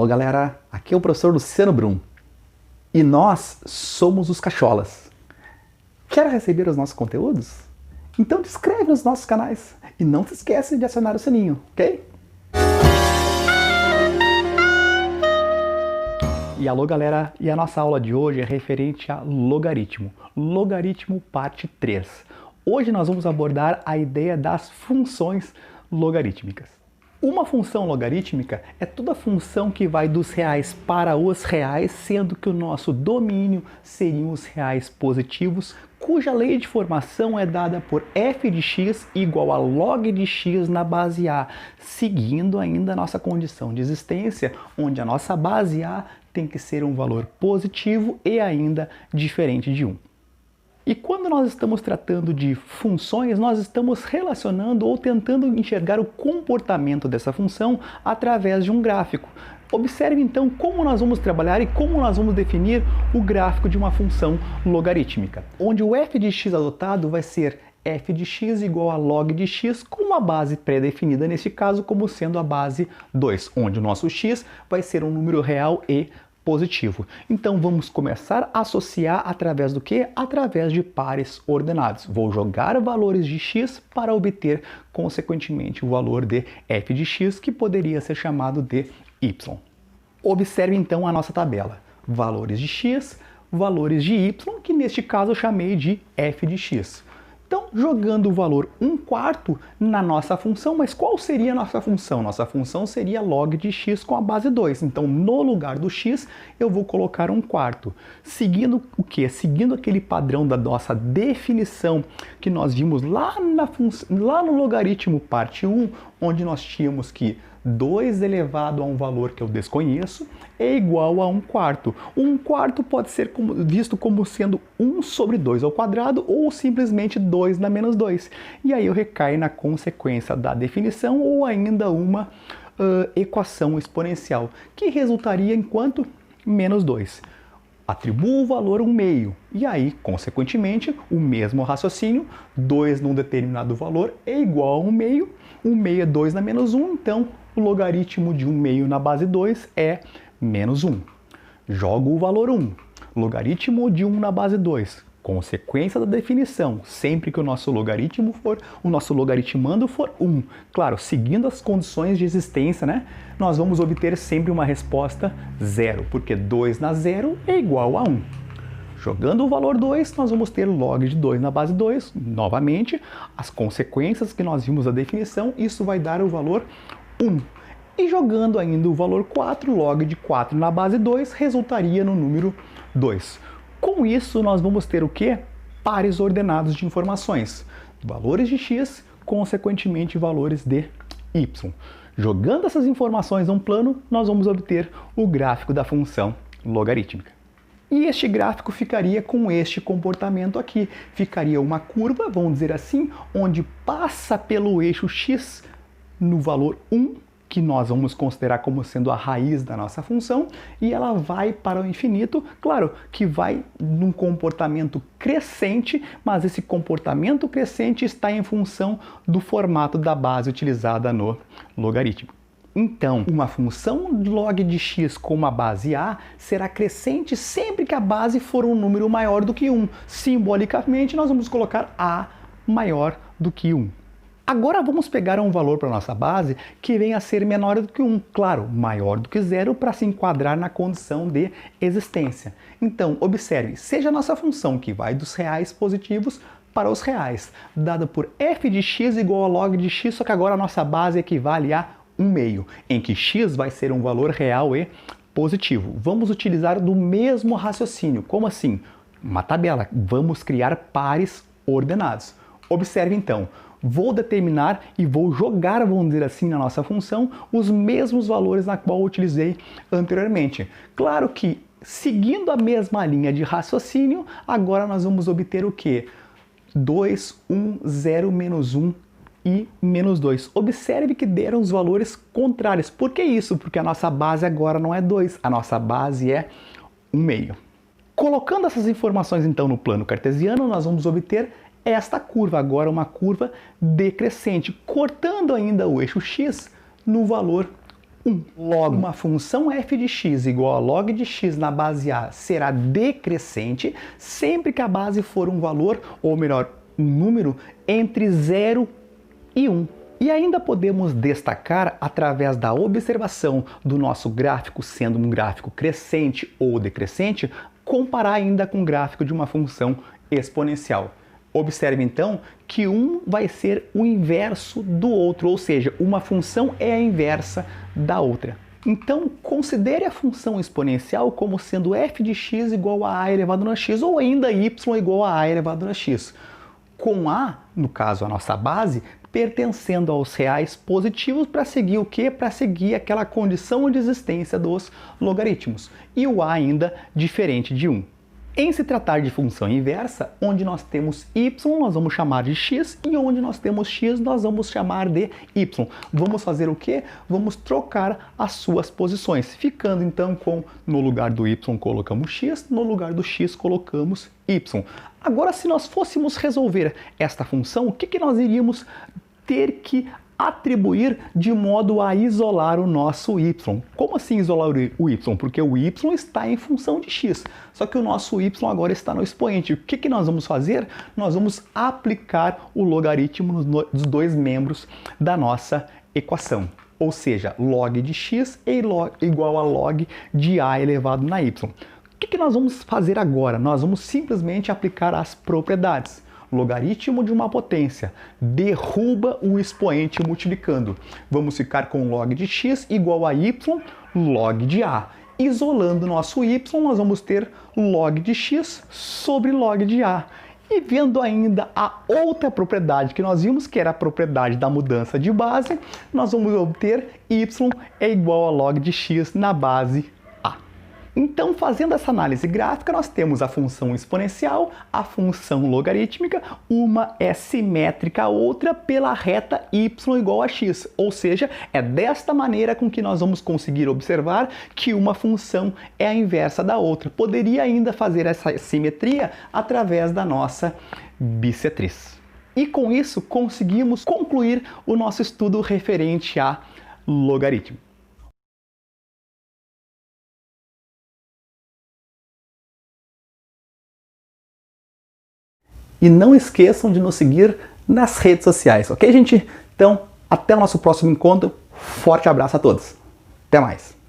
Alô galera, aqui é o professor Luciano Brum e nós somos os Cacholas. Quer receber os nossos conteúdos? Então te inscreve nos nossos canais e não se esquece de acionar o sininho, ok? E alô galera, e a nossa aula de hoje é referente a logaritmo. Logaritmo parte 3. Hoje nós vamos abordar a ideia das funções logarítmicas. Uma função logarítmica é toda função que vai dos reais para os reais, sendo que o nosso domínio seriam os reais positivos, cuja lei de formação é dada por f de x igual a log de x na base a, seguindo ainda a nossa condição de existência, onde a nossa base a tem que ser um valor positivo e ainda diferente de 1. E quando nós estamos tratando de funções, nós estamos relacionando ou tentando enxergar o comportamento dessa função através de um gráfico. Observe então como nós vamos trabalhar e como nós vamos definir o gráfico de uma função logarítmica, onde o f de x adotado vai ser f de x igual a log de x com uma base pré-definida, neste caso como sendo a base 2, onde o nosso x vai ser um número real e positivo. Então vamos começar a associar através do que? Através de pares ordenados. Vou jogar valores de x para obter, consequentemente, o valor de f de x, que poderia ser chamado de y. Observe então a nossa tabela. Valores de x, valores de y, que neste caso eu chamei de f de x. Então, jogando o valor 1/4 na nossa função, mas qual seria a nossa função? Nossa função seria log de x com a base 2. Então, no lugar do x, eu vou colocar 1/4. Seguindo o quê? Seguindo aquele padrão da nossa definição que nós vimos lá no logaritmo parte 1, onde nós tínhamos que 2 elevado a um valor que eu desconheço é igual a 1/4. 1/4 pode ser visto como sendo 1 sobre 2 ao quadrado ou simplesmente 2 na menos 2. E aí eu recaio na consequência da definição ou ainda uma equação exponencial, que resultaria em quanto? Menos 2. Atribuo o valor 1/2. E aí, consequentemente, o mesmo raciocínio, 2 num determinado valor é igual a 1/2. 1/2 é 2 na menos 1, então o logaritmo de 1/2 na base 2 é menos 1. Jogo o valor 1. Logaritmo de 1 na base 2. Consequência da definição, sempre que o nosso logaritmando for 1. Claro, seguindo as condições de existência, né? Nós vamos obter sempre uma resposta 0, porque 2 na 0 é igual a 1. Jogando o valor 2, nós vamos ter log de 2 na base 2. Novamente, as consequências que nós vimos da definição, isso vai dar o valor 1. E jogando ainda o valor 4, log de 4 na base 2, resultaria no número 2. Com isso, nós vamos ter o quê? Pares ordenados de informações. Valores de x, consequentemente valores de y. Jogando essas informações num plano, nós vamos obter o gráfico da função logarítmica. E este gráfico ficaria com este comportamento aqui. Ficaria uma curva, vamos dizer assim, onde passa pelo eixo x no valor 1, que nós vamos considerar como sendo a raiz da nossa função, e ela vai para o infinito, claro, que vai num comportamento crescente, mas esse comportamento crescente está em função do formato da base utilizada no logaritmo. Então, uma função log de x com uma base a será crescente sempre que a base for um número maior do que 1. Simbolicamente, nós vamos colocar a maior do que 1. Agora vamos pegar um valor para a nossa base que venha a ser menor do que 1, claro, maior do que 0 para se enquadrar na condição de existência. Então, observe, seja a nossa função que vai dos reais positivos para os reais, dada por f de x igual a log de x, só que agora a nossa base equivale a 1/2, em que x vai ser um valor real e positivo. Vamos utilizar do mesmo raciocínio. Como assim? Uma tabela. Vamos criar pares ordenados. Observe então. Vou determinar e vou jogar, vamos dizer assim, na nossa função, os mesmos valores na qual eu utilizei anteriormente. Claro que, seguindo a mesma linha de raciocínio, agora nós vamos obter o quê? 2, 1, 0, menos 1 e menos 2. Observe que deram os valores contrários. Por que isso? Porque a nossa base agora não é 2, a nossa base é 1/2. Colocando essas informações então no plano cartesiano, nós vamos obter esta curva, agora uma curva decrescente, cortando ainda o eixo x no valor 1. Logo, uma função f de x igual a log de x na base a será decrescente sempre que a base for um valor, ou melhor, um número entre 0 e 1. E ainda podemos destacar, através da observação do nosso gráfico sendo um gráfico crescente ou decrescente, comparar ainda com o gráfico de uma função exponencial. Observe então que um vai ser o inverso do outro, ou seja, uma função é a inversa da outra. Então, considere a função exponencial como sendo f de x igual a elevado a x, ou ainda y igual a elevado a x. Com a, no caso a nossa base, pertencendo aos reais positivos para seguir o quê? Para seguir aquela condição de existência dos logaritmos. E o a ainda diferente de 1. Em se tratar de função inversa, onde nós temos y, nós vamos chamar de x, e onde nós temos x, nós vamos chamar de y. Vamos fazer o quê? Vamos trocar as suas posições, ficando então com, no lugar do y colocamos x, no lugar do x colocamos y. Agora, se nós fôssemos resolver esta função, o que nós iríamos ter que atribuir de modo a isolar o nosso y? Como assim isolar o y? Porque o y está em função de x, só que o nosso y agora está no expoente. O que nós vamos fazer? Nós vamos aplicar o logaritmo dos dois membros da nossa equação. Ou seja, log de x é igual a log de a elevado na y. O que nós vamos fazer agora? Nós vamos simplesmente aplicar as propriedades. Logaritmo de uma potência derruba o expoente multiplicando. Vamos ficar com log de x igual a y log de a. Isolando nosso y, nós vamos ter log de x sobre log de a. E vendo ainda a outra propriedade que nós vimos, que era a propriedade da mudança de base, nós vamos obter y é igual a log de x na base a. Então, fazendo essa análise gráfica, nós temos a função exponencial, a função logarítmica, uma é simétrica à outra pela reta y igual a x. Ou seja, é desta maneira com que nós vamos conseguir observar que uma função é a inversa da outra. Poderia ainda fazer essa simetria através da nossa bissetriz. E com isso, conseguimos concluir o nosso estudo referente a logaritmo. E não esqueçam de nos seguir nas redes sociais, ok, gente? Então, até o nosso próximo encontro. Forte abraço a todos. Até mais.